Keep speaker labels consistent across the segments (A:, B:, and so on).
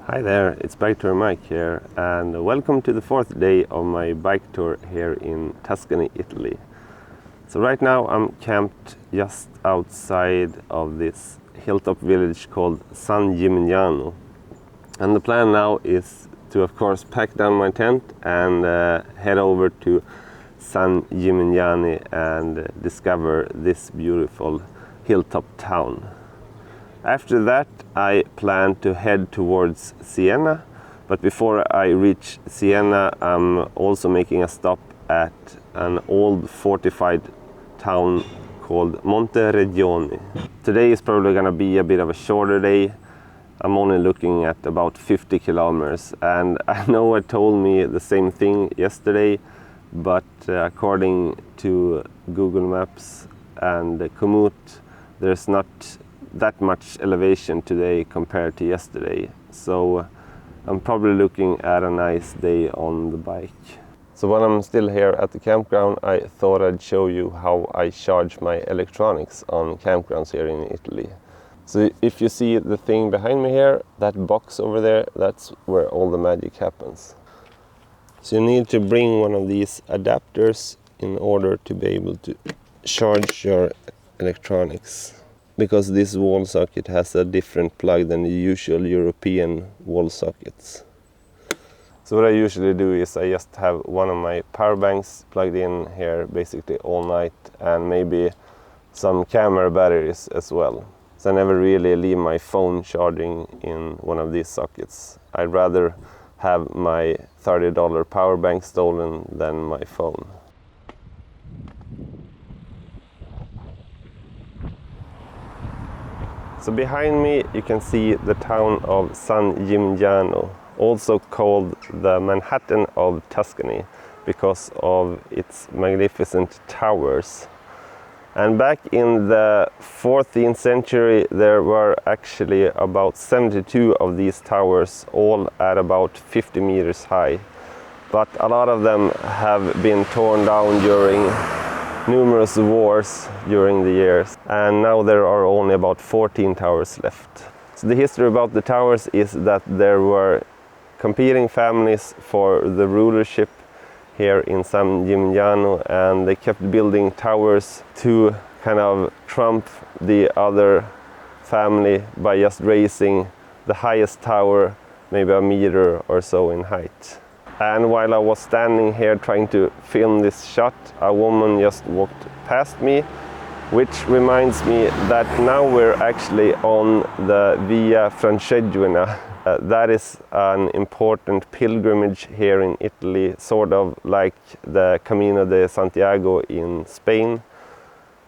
A: Hi there, it's Bike Tour Mike here, and welcome to the fourth day of my bike tour here in Tuscany, Italy. So right now I'm camped just outside of this hilltop village called San Gimignano. And the plan now is to, of course, pack down my tent and head over to San Gimignano and discover this beautiful hilltop town. After that, I plan to head towards Siena, but before I reach Siena, I'm also making a stop at an old fortified town called Monteregione. Today is probably going to be a bit of a shorter day. I'm only looking at about 50 kilometers, and I know I told me the same thing yesterday, but according to Google Maps and Komoot, there's not that much elevation today compared to yesterday, so I'm probably looking at a nice day on the bike. So when I'm still here at the campground, I thought I'd show you how I charge my electronics on campgrounds here in Italy. So if you see the thing behind me here, that box over there, that's where all the magic happens. So you need to bring one of these adapters in order to be able to charge your electronics, because this wall socket has a different plug than the usual European wall sockets. So what I usually do is I just have one of my power banks plugged in here basically all night, and maybe some camera batteries as well. So I never really leave my phone charging in one of these sockets. I'd rather have my $30 power bank stolen than my phone. So behind me you can see the town of San Gimignano, also called the Manhattan of Tuscany because of its magnificent towers. And back in the 14th century there were actually about 72 of these towers, all at about 50 meters high. But a lot of them have been torn down during numerous wars during the years, and now there are only about 14 towers left. So the history about the towers is that there were competing families for the rulership here in San Gimignano, and they kept building towers to kind of trump the other family by just raising the highest tower maybe a meter or so in height. And while I was standing here trying to film this shot, a woman just walked past me, which reminds me that now we're actually on the Via Francigena. That is an important pilgrimage here in Italy, sort of like the Camino de Santiago in Spain.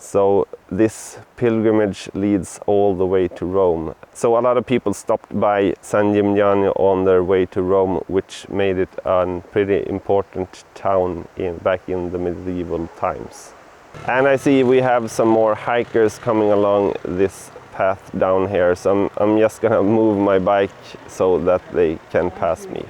A: So this pilgrimage leads all the way to Rome. So a lot of people stopped by San Gimignano on their way to Rome, which made it a pretty important town back in the medieval times. And I see we have some more hikers coming along this path down here, so I'm just gonna move my bike so that they can pass me.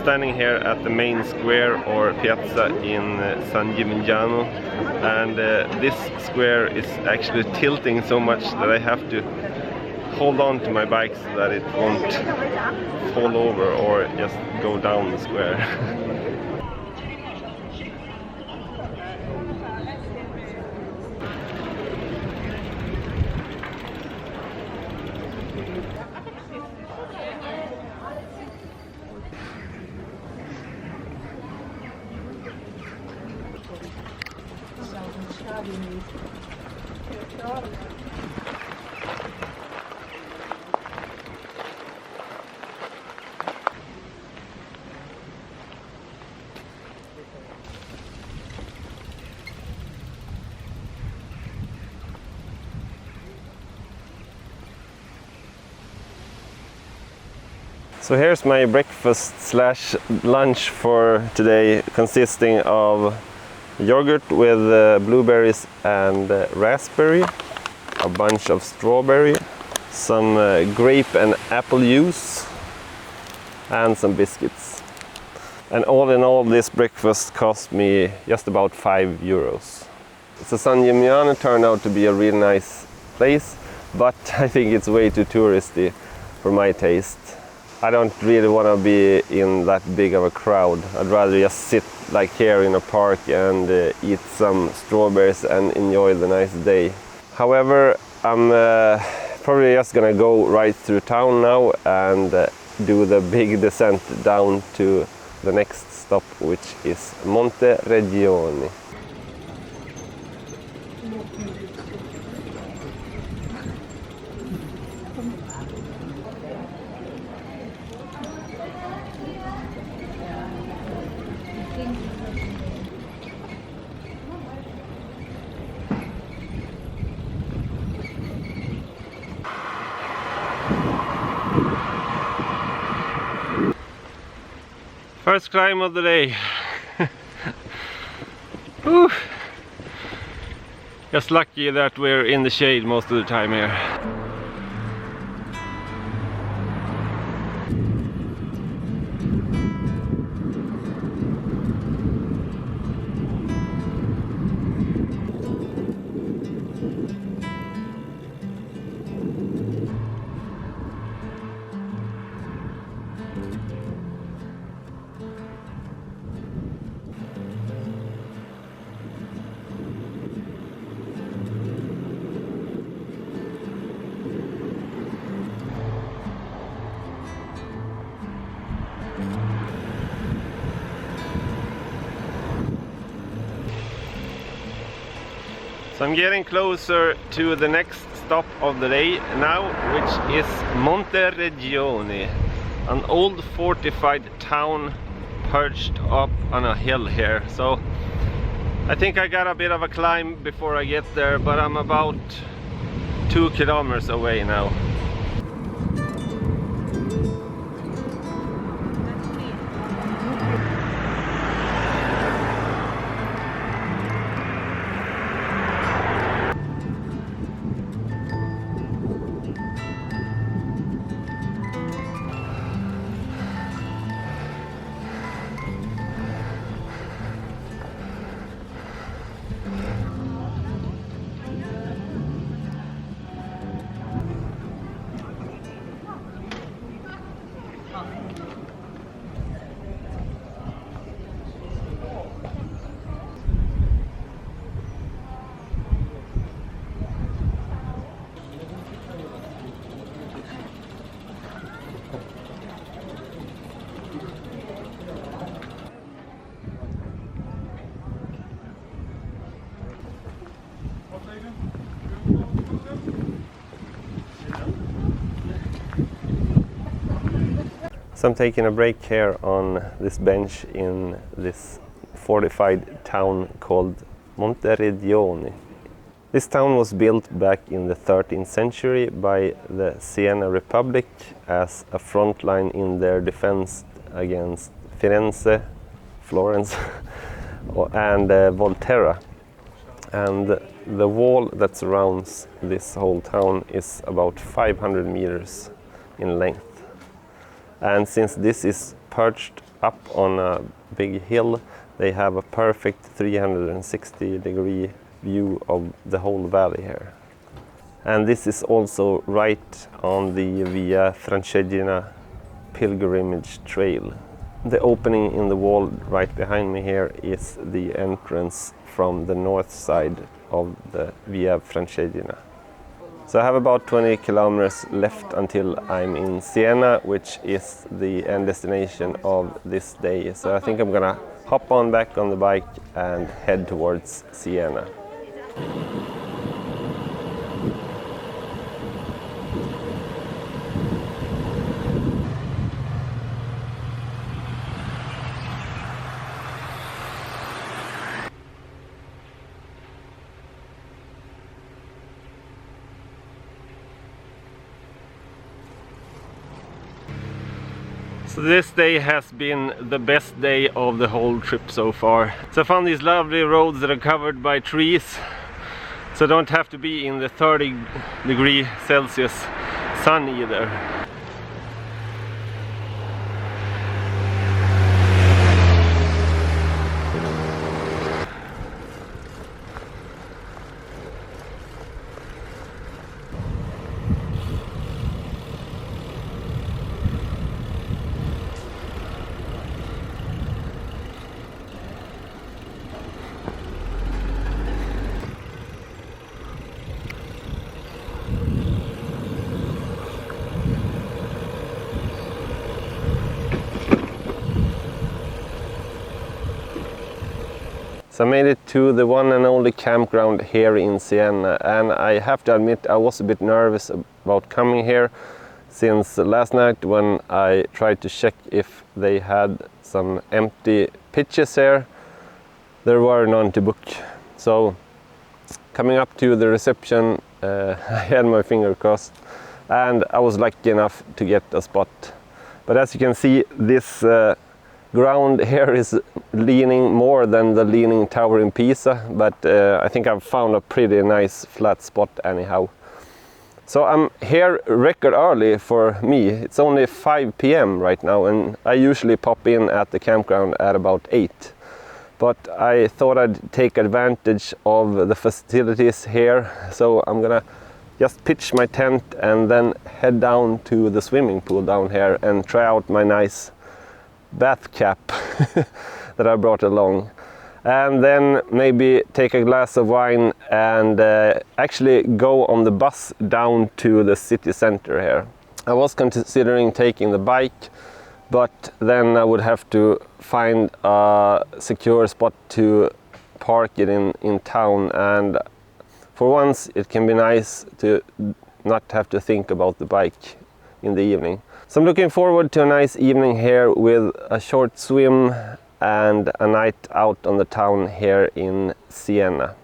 A: standing here at the main square or piazza in San Gimignano, and this square is actually tilting so much that I have to hold on to my bike so that it won't fall over or just go down the square. So here's my breakfast slash lunch for today, consisting of yogurt with blueberries and raspberry, a bunch of strawberry, some grape and apple juice, and some biscuits. And all in all, this breakfast cost me just about €5. So San Gimignano turned out to be a really nice place, but I think it's way too touristy for my taste. I don't really want to be in that big of a crowd. I'd rather just sit like here in a park and eat some strawberries and enjoy the nice day. However, I'm probably just gonna go right through town now and do the big descent down to the next stop, which is Monte Regioni. First climb of the day. Whew. Just lucky that we're in the shade most of the time here. So I'm getting closer to the next stop of the day now, which is Monte Regioni, an old fortified town perched up on a hill here. So I think I got a bit of a climb before I get there, but I'm about 2 kilometers away now. So I'm taking a break here on this bench in this fortified town called Monte Regioni. This town was built back in the 13th century by the Siena Republic as a front line in their defense against Firenze, Florence, and Volterra. And the wall that surrounds this whole town is about 500 meters in length. And since this is perched up on a big hill. They have a perfect 360-degree view of the whole valley here. And this is also right on the Via Francigena pilgrimage trail. The opening in the wall right behind me here is the entrance from the north side of the Via Francigena. So I have about 20 kilometers left until I'm in Siena, which is the end destination of this day. So I think I'm gonna hop on back on the bike and head towards Siena. So this day has been the best day of the whole trip so far. So I found these lovely roads that are covered by trees, so I don't have to be in the 30-degree Celsius sun either. So I made it to the one and only campground here in Siena, and I have to admit I was a bit nervous about coming here, since last night when I tried to check if they had some empty pitches here, there were none to book. So coming up to the reception, I had my finger crossed and I was lucky enough to get a spot. But as you can see, this ground here is leaning more than the Leaning Tower in Pisa, but I think I've found a pretty nice flat spot anyhow. So I'm here record early for me. It's only 5 p.m. right now, and I usually pop in at the campground at about 8. But I thought I'd take advantage of the facilities here, so I'm gonna just pitch my tent and then head down to the swimming pool down here and try out my nice bath cap that I brought along, and then maybe take a glass of wine and actually go on the bus down to the city center here. I was considering taking the bike, but then I would have to find a secure spot to park it in town, and for once it can be nice to not have to think about the bike in the evening. So I'm looking forward to a nice evening here with a short swim and a night out on the town here in Siena.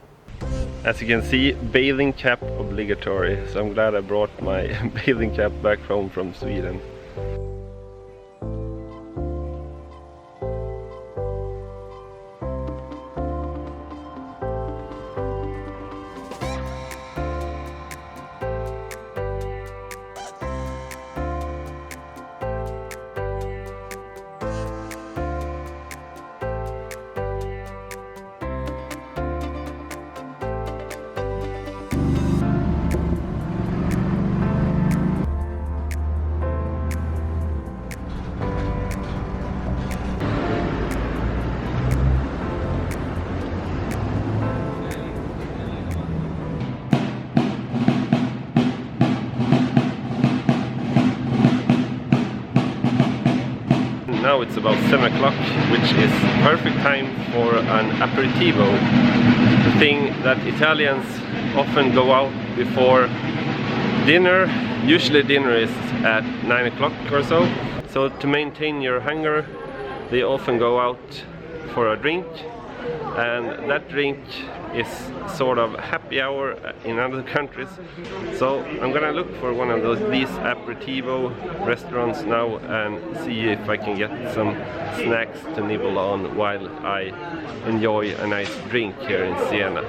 A: As you can see, bathing cap obligatory, so I'm glad I brought my bathing cap back home from Sweden. Now it's about 7 o'clock, which is perfect time for an aperitivo. The thing that Italians often go out before dinner. Usually dinner is at 9 o'clock or so. So to maintain your hunger, they often go out for a drink, and that drink is sort of happy hour in other countries. So I'm gonna look for one of these aperitivo restaurants now and see if I can get some snacks to nibble on while I enjoy a nice drink here in Siena.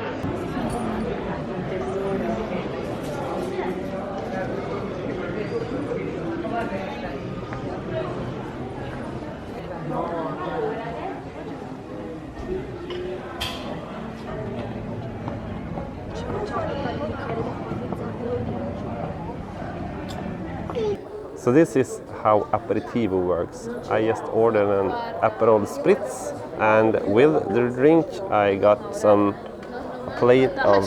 A: So this is how aperitivo works. I just ordered an Aperol Spritz, and with the drink I got some plate of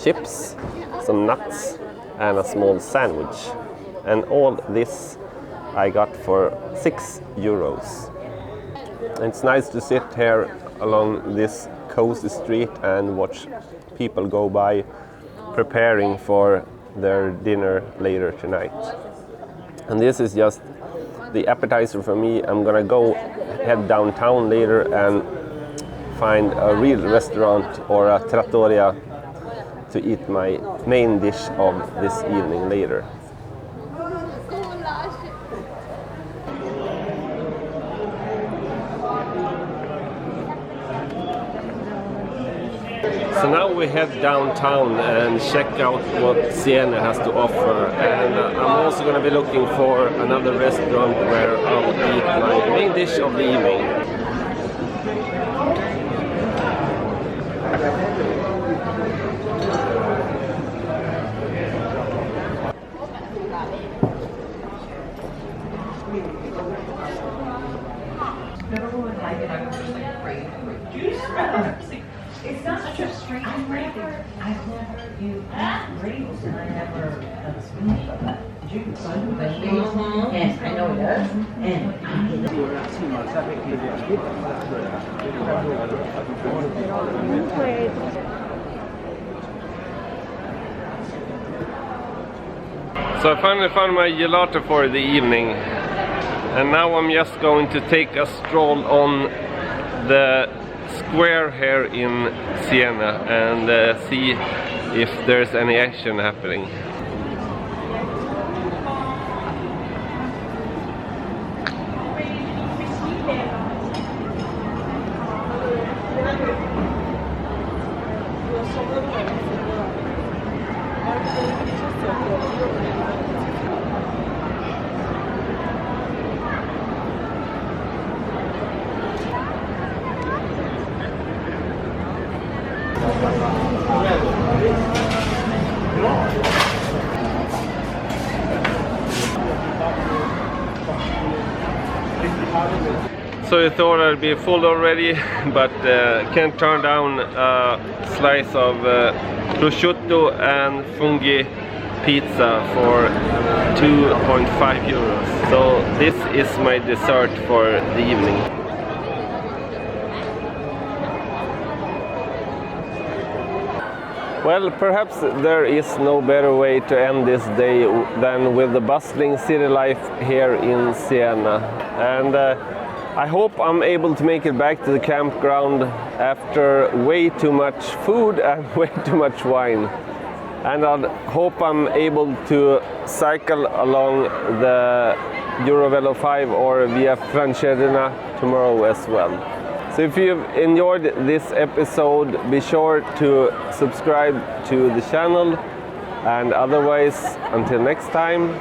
A: chips, some nuts and a small sandwich. And all this I got for €6. It's nice to sit here along this cozy street and watch people go by preparing for their dinner later tonight. And this is just the appetizer for me. I'm gonna head downtown later and find a real restaurant or a trattoria to eat my main dish of this evening later. So now we head downtown and check out what Siena has to offer, and I'm also going to be looking for another restaurant where I'll eat my main dish of the evening.
B: It's not such a strange flavor. I've never used grapes and I never squeezed juice. Yes, I know it does. And
A: So I finally found my gelato for the evening, and now I'm just going to take a stroll on the square here in Siena and see if there's any action happening. So I thought I'd be full already, but can't turn down a slice of prosciutto and fungi pizza for €2.5. So this is my dessert for the evening. Well, perhaps there is no better way to end this day than with the bustling city life here in Siena. And I hope I'm able to make it back to the campground after way too much food and way too much wine. And I hope I'm able to cycle along the Eurovelo 5 or Via Francigena tomorrow as well. So if you've enjoyed this episode, be sure to subscribe to the channel, and otherwise, until next time,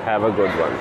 A: have a good one.